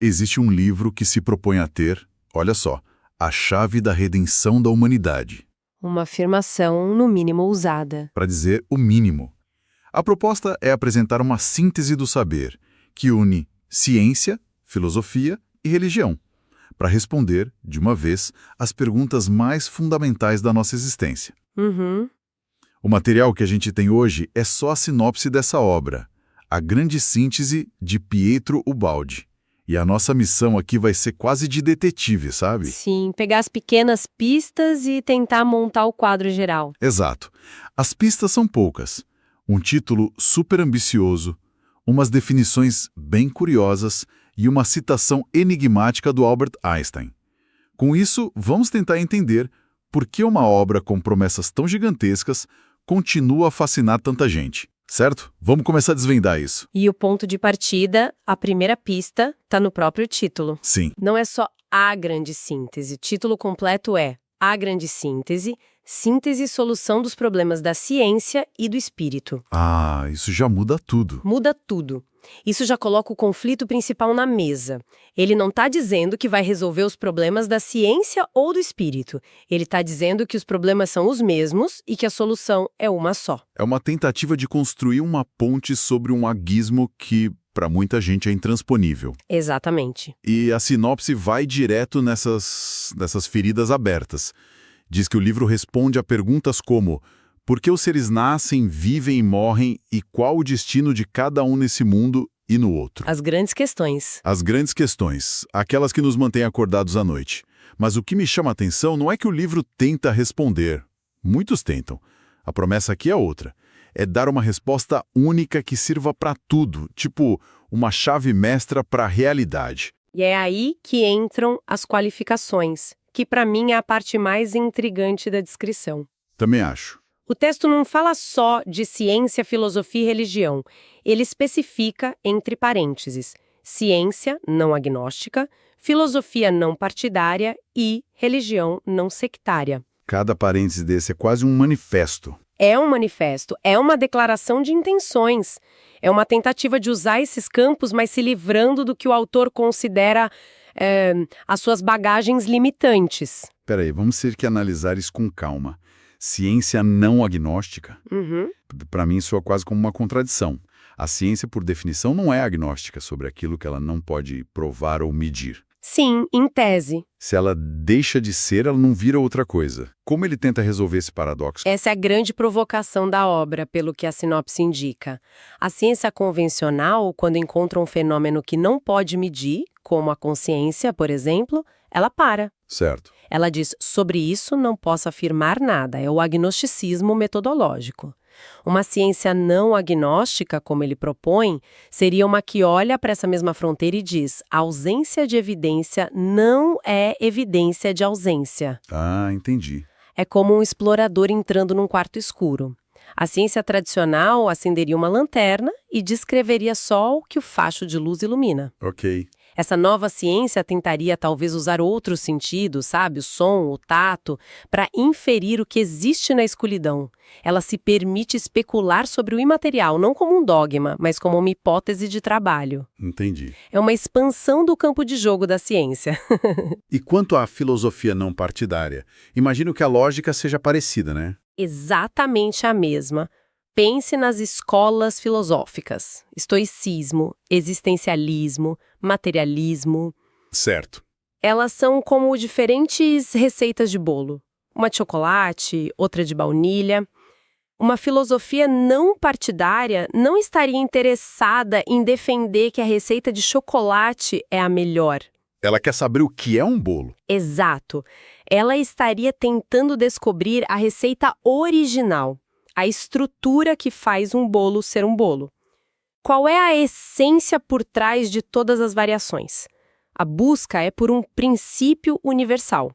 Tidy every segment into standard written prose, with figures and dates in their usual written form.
Existe um livro que se propõe a ter, olha só, a chave da redenção da humanidade. Uma afirmação, no mínimo, ousada. Para dizer o mínimo. A proposta é apresentar uma síntese do saber, que une ciência, filosofia e religião, para responder, de uma vez, às perguntas mais fundamentais da nossa existência. Uhum. O material que a gente tem hoje é só a sinopse dessa obra, a grande síntese de Pietro Ubaldi. E a nossa missão aqui vai ser quase de detetive, sabe? Sim, pegar as pequenas pistas e tentar montar o quadro geral. Exato. As pistas são poucas. Um título super ambicioso, umas definições bem curiosas e uma citação enigmática do Albert Einstein. Com isso, vamos tentar entender por que uma obra com promessas tão gigantescas continua a fascinar tanta gente. Certo? Vamos começar a desvendar isso. E o ponto de partida, a primeira pista, está no próprio título. Sim. Não é só a grande síntese. O título completo é A Grande Síntese, síntese e solução dos problemas da ciência e do espírito. Ah, isso já muda tudo. Muda tudo. Isso já coloca o conflito principal na mesa. Ele não está dizendo que vai resolver os problemas da ciência ou do espírito. Ele está dizendo que os problemas são os mesmos e que a solução é uma só. É uma tentativa de construir uma ponte sobre um abismo que, para muita gente, é intransponível. Exatamente. E a sinopse vai direto nessas feridas abertas. Diz que o livro responde a perguntas como: por que os seres nascem, vivem e morrem e qual o destino de cada um nesse mundo e no outro? As grandes questões. As grandes questões, aquelas que nos mantêm acordados à noite. Mas o que me chama a atenção não é que o livro tenta responder. Muitos tentam. A promessa aqui é outra. É dar uma resposta única que sirva para tudo, tipo uma chave mestra para a realidade. E é aí que entram as qualificações, que para mim é a parte mais intrigante da descrição. Também acho. O texto não fala só de ciência, filosofia e religião. Ele especifica, entre parênteses, ciência não agnóstica, filosofia não partidária e religião não sectária. Cada parêntese desse é quase um manifesto. É um manifesto, é uma declaração de intenções. É uma tentativa de usar esses campos, mas se livrando do que o autor considera as suas bagagens limitantes. Peraí, vamos ter que analisar isso com calma. Ciência não agnóstica? Uhum. Para mim, soa quase como uma contradição. A ciência, por definição, não é agnóstica sobre aquilo que ela não pode provar ou medir. Sim, em tese. Se ela deixa de ser, ela não vira outra coisa. Como ele tenta resolver esse paradoxo? Essa é a grande provocação da obra, pelo que a sinopse indica. A ciência convencional, quando encontra um fenômeno que não pode medir, como a consciência, por exemplo, ela para. Certo. Ela diz, sobre isso não posso afirmar nada, é o agnosticismo metodológico. Uma ciência não agnóstica, como ele propõe, seria uma que olha para essa mesma fronteira e diz, a ausência de evidência não é evidência de ausência. Ah, entendi. É como um explorador entrando num quarto escuro. A ciência tradicional acenderia uma lanterna e descreveria só o que o facho de luz ilumina. Ok. Essa nova ciência tentaria talvez usar outros sentidos, sabe? O som, o tato, para inferir o que existe na escuridão. Ela se permite especular sobre o imaterial, não como um dogma, mas como uma hipótese de trabalho. Entendi. É uma expansão do campo de jogo da ciência. E quanto à filosofia não partidária? Imagino que a lógica seja parecida, né? Exatamente a mesma. Pense nas escolas filosóficas: estoicismo, existencialismo, materialismo. Certo. Elas são como diferentes receitas de bolo. Uma de chocolate, outra de baunilha. Uma filosofia não partidária não estaria interessada em defender que a receita de chocolate é a melhor. Ela quer saber o que é um bolo. Exato. Ela estaria tentando descobrir a receita original. A estrutura que faz um bolo ser um bolo. Qual é a essência por trás de todas as variações? A busca é por um princípio universal.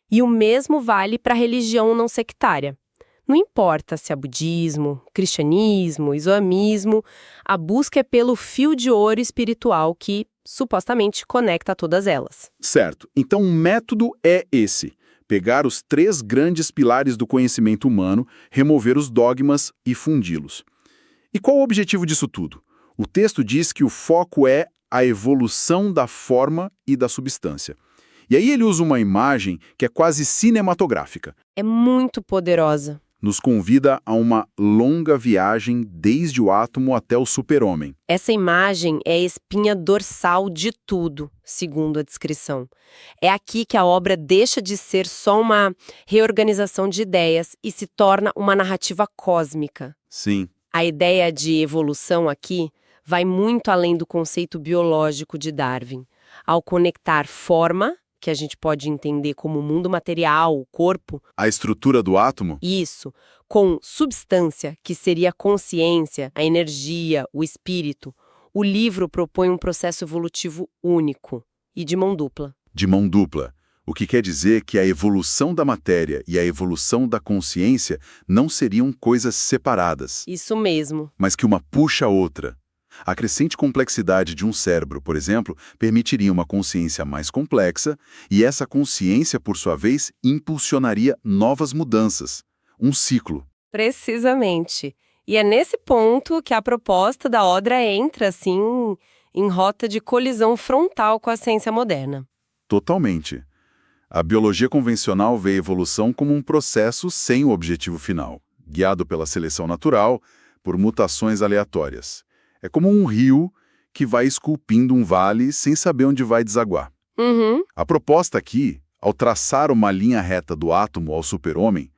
E o mesmo vale para a religião não sectária. Não importa se é budismo, cristianismo, islamismo, a busca é pelo fio de ouro espiritual que, supostamente, conecta todas elas. Certo. Então, o método é esse. Pegar os 3 grandes pilares do conhecimento humano, remover os dogmas e fundi-los. E qual o objetivo disso tudo? O texto diz que o foco é a evolução da forma e da substância. E aí ele usa uma imagem que é quase cinematográfica. É muito poderosa. Nos convida a uma longa viagem desde o átomo até o super-homem. Essa imagem é a espinha dorsal de tudo, segundo a descrição. É aqui que a obra deixa de ser só uma reorganização de ideias e se torna uma narrativa cósmica. Sim. A ideia de evolução aqui vai muito além do conceito biológico de Darwin. Ao conectar forma, que a gente pode entender como o mundo material, o corpo, A estrutura do átomo? isso, com substância, que seria a consciência, a energia, o espírito, o livro propõe um processo evolutivo único e de mão dupla. De mão dupla. O que quer dizer que a evolução da matéria e a evolução da consciência não seriam coisas separadas, Isso mesmo. mas que uma puxa a outra. A crescente complexidade de um cérebro, por exemplo, permitiria uma consciência mais complexa, e essa consciência, por sua vez, impulsionaria novas mudanças. Um ciclo. Precisamente. E é nesse ponto que a proposta da Odra entra, assim, em rota de colisão frontal com a ciência moderna. Totalmente. A biologia convencional vê a evolução como um processo sem o objetivo final, guiado pela seleção natural, por mutações aleatórias. É como um rio que vai esculpindo um vale sem saber onde vai desaguar. Uhum. A proposta aqui, ao traçar uma linha reta do átomo ao super-homem,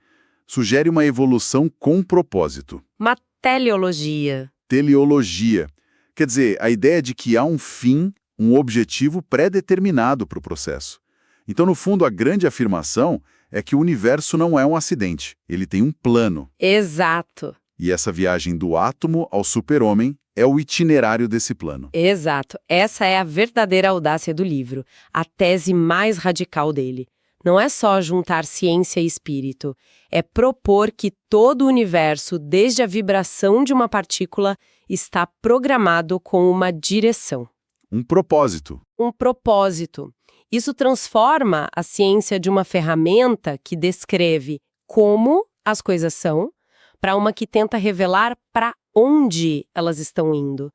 sugere uma evolução com propósito. Uma teleologia. Teleologia. Quer dizer, a ideia de que há um fim, um objetivo pré-determinado para o processo. Então, no fundo, a grande afirmação é que o universo não é um acidente, ele tem um plano. Exato. E essa viagem do átomo ao super-homem é o itinerário desse plano. Exato. Essa é a verdadeira audácia do livro, a tese mais radical dele. Não é só juntar ciência e espírito, é propor que todo o universo, desde a vibração de uma partícula, está programado com uma direção. Um propósito. Um propósito. Isso transforma a ciência de uma ferramenta que descreve como as coisas são, para uma que tenta revelar para onde elas estão indo.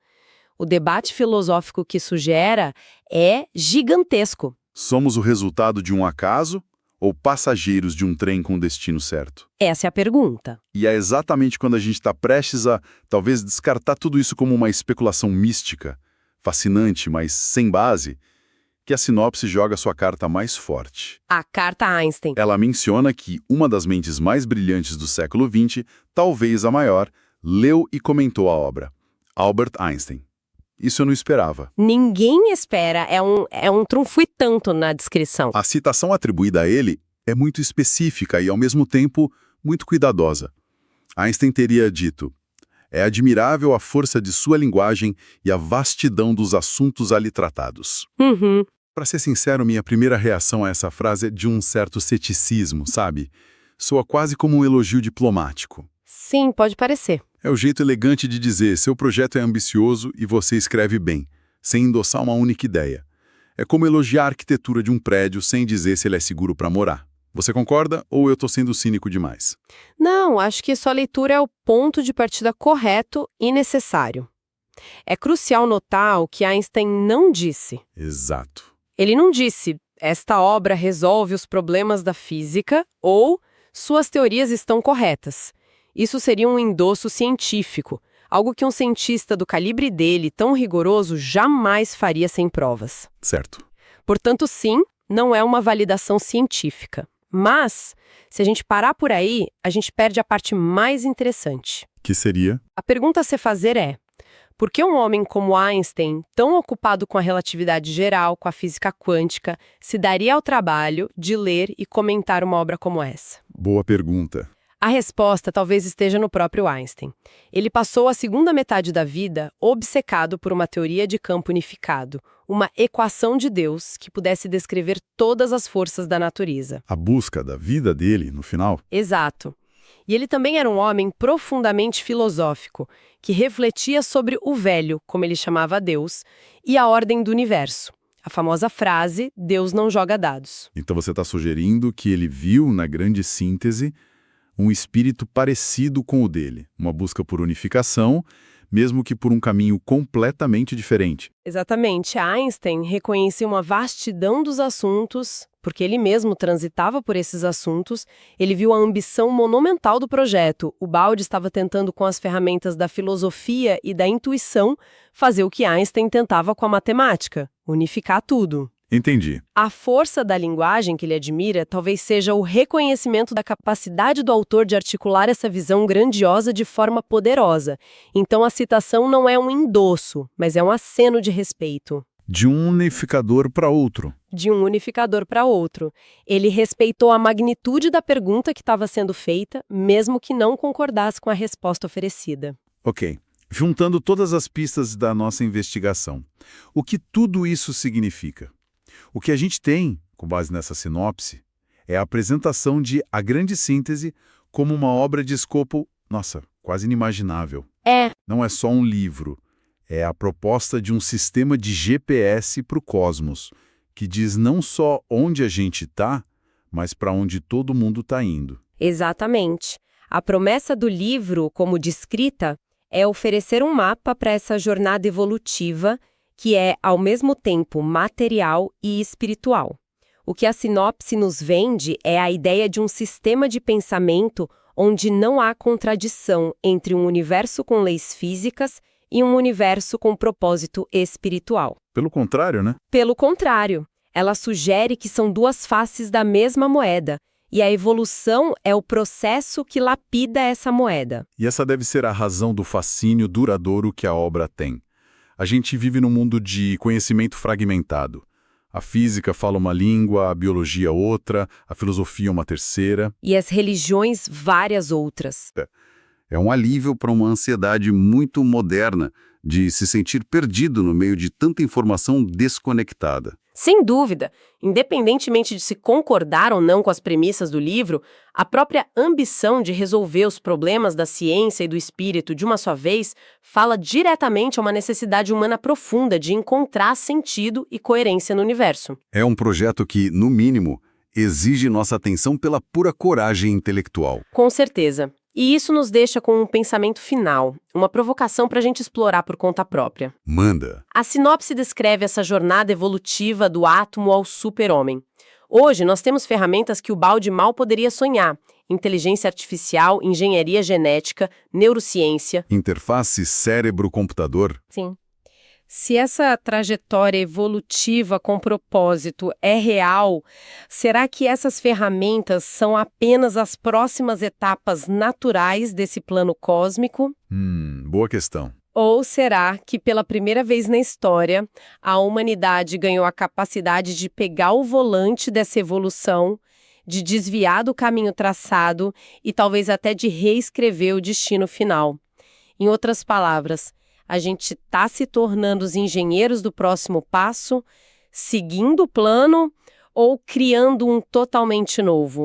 O debate filosófico que isso gera é gigantesco. Somos o resultado de um acaso ou passageiros de um trem com destino certo? Essa é a pergunta. E é exatamente quando a gente está prestes a, talvez, descartar tudo isso como uma especulação mística, fascinante, mas sem base, que a sinopse joga sua carta mais forte. A carta Einstein. Ela menciona que uma das mentes mais brilhantes do século XX, talvez a maior, leu e comentou a obra. Albert Einstein. Isso eu não esperava. Ninguém espera, é um trunfo e tanto na descrição. A citação atribuída a ele é muito específica e, ao mesmo tempo, muito cuidadosa. Einstein teria dito: "É admirável a força de sua linguagem e a vastidão dos assuntos ali tratados." Uhum. Para ser sincero, minha primeira reação a essa frase é de um certo ceticismo, sabe? Soa quase como um elogio diplomático. Sim, pode parecer. É o jeito elegante de dizer: seu projeto é ambicioso e você escreve bem, sem endossar uma única ideia. É como elogiar a arquitetura de um prédio sem dizer se ele é seguro para morar. Você concorda ou eu estou sendo cínico demais? Não, acho que sua leitura é o ponto de partida correto e necessário. É crucial notar o que Einstein não disse. Exato. Ele não disse, esta obra resolve os problemas da física ou suas teorias estão corretas. Isso seria um endosso científico, algo que um cientista do calibre dele, tão rigoroso, jamais faria sem provas. Certo. Portanto, sim, não é uma validação científica. Mas, se a gente parar por aí, a gente perde a parte mais interessante. Que seria? A pergunta a se fazer é: por que um homem como Einstein, tão ocupado com a relatividade geral, com a física quântica, se daria ao trabalho de ler e comentar uma obra como essa? Boa pergunta. A resposta talvez esteja no próprio Einstein. Ele passou a segunda metade da vida obcecado por uma teoria de campo unificado, uma equação de Deus que pudesse descrever todas as forças da natureza. A busca da vida dele, no final? Exato. E ele também era um homem profundamente filosófico, que refletia sobre o velho, como ele chamava Deus, e a ordem do universo. A famosa frase, Deus não joga dados. Então você está sugerindo que ele viu, na grande síntese, um espírito parecido com o dele, uma busca por unificação, mesmo que por um caminho completamente diferente. Exatamente. Einstein reconheceu uma vastidão dos assuntos, porque ele mesmo transitava por esses assuntos. Ele viu a ambição monumental do projeto. O Bald estava tentando, com as ferramentas da filosofia e da intuição, fazer o que Einstein tentava com a matemática: unificar tudo. Entendi. A força da linguagem que ele admira talvez seja o reconhecimento da capacidade do autor de articular essa visão grandiosa de forma poderosa. Então a citação não é um endosso, mas é um aceno de respeito. De um unificador para outro. De um unificador para outro. Ele respeitou a magnitude da pergunta que estava sendo feita, mesmo que não concordasse com a resposta oferecida. Ok. Juntando todas as pistas da nossa investigação, o que tudo isso significa? O que a gente tem, com base nessa sinopse, é a apresentação de A Grande Síntese como uma obra de escopo, quase inimaginável. Não é só um livro, é a proposta de um sistema de GPS para o cosmos, que diz não só onde a gente está, mas para onde todo mundo está indo. Exatamente. A promessa do livro, como descrita, é oferecer um mapa para essa jornada evolutiva que é, ao mesmo tempo, material e espiritual. O que a sinopse nos vende é a ideia de um sistema de pensamento onde não há contradição entre um universo com leis físicas e um universo com propósito espiritual. Pelo contrário, né? Pelo contrário, ela sugere que são duas faces da mesma moeda, e a evolução é o processo que lapida essa moeda. E essa deve ser a razão do fascínio duradouro que a obra tem. A gente vive num mundo de conhecimento fragmentado. A física fala uma língua, a biologia outra, a filosofia uma terceira. E as religiões várias outras. É um alívio para uma ansiedade muito moderna de se sentir perdido no meio de tanta informação desconectada. Sem dúvida, independentemente de se concordar ou não com as premissas do livro, a própria ambição de resolver os problemas da ciência e do espírito de uma só vez fala diretamente a uma necessidade humana profunda de encontrar sentido e coerência no universo. É um projeto que, no mínimo, exige nossa atenção pela pura coragem intelectual. Com certeza. E isso nos deixa com um pensamento final, uma provocação para a gente explorar por conta própria. Manda! A sinopse descreve essa jornada evolutiva do átomo ao super-homem. Hoje, nós temos ferramentas que o Bald mal poderia sonhar: inteligência artificial, engenharia genética, neurociência. Interface cérebro-computador. Sim. Se essa trajetória evolutiva com propósito é real, será que essas ferramentas são apenas as próximas etapas naturais desse plano cósmico? Boa questão. Ou será que, pela primeira vez na história, a humanidade ganhou a capacidade de pegar o volante dessa evolução, de desviar do caminho traçado e talvez até de reescrever o destino final? Em outras palavras, a gente está se tornando os engenheiros do próximo passo, seguindo o plano ou criando um totalmente novo?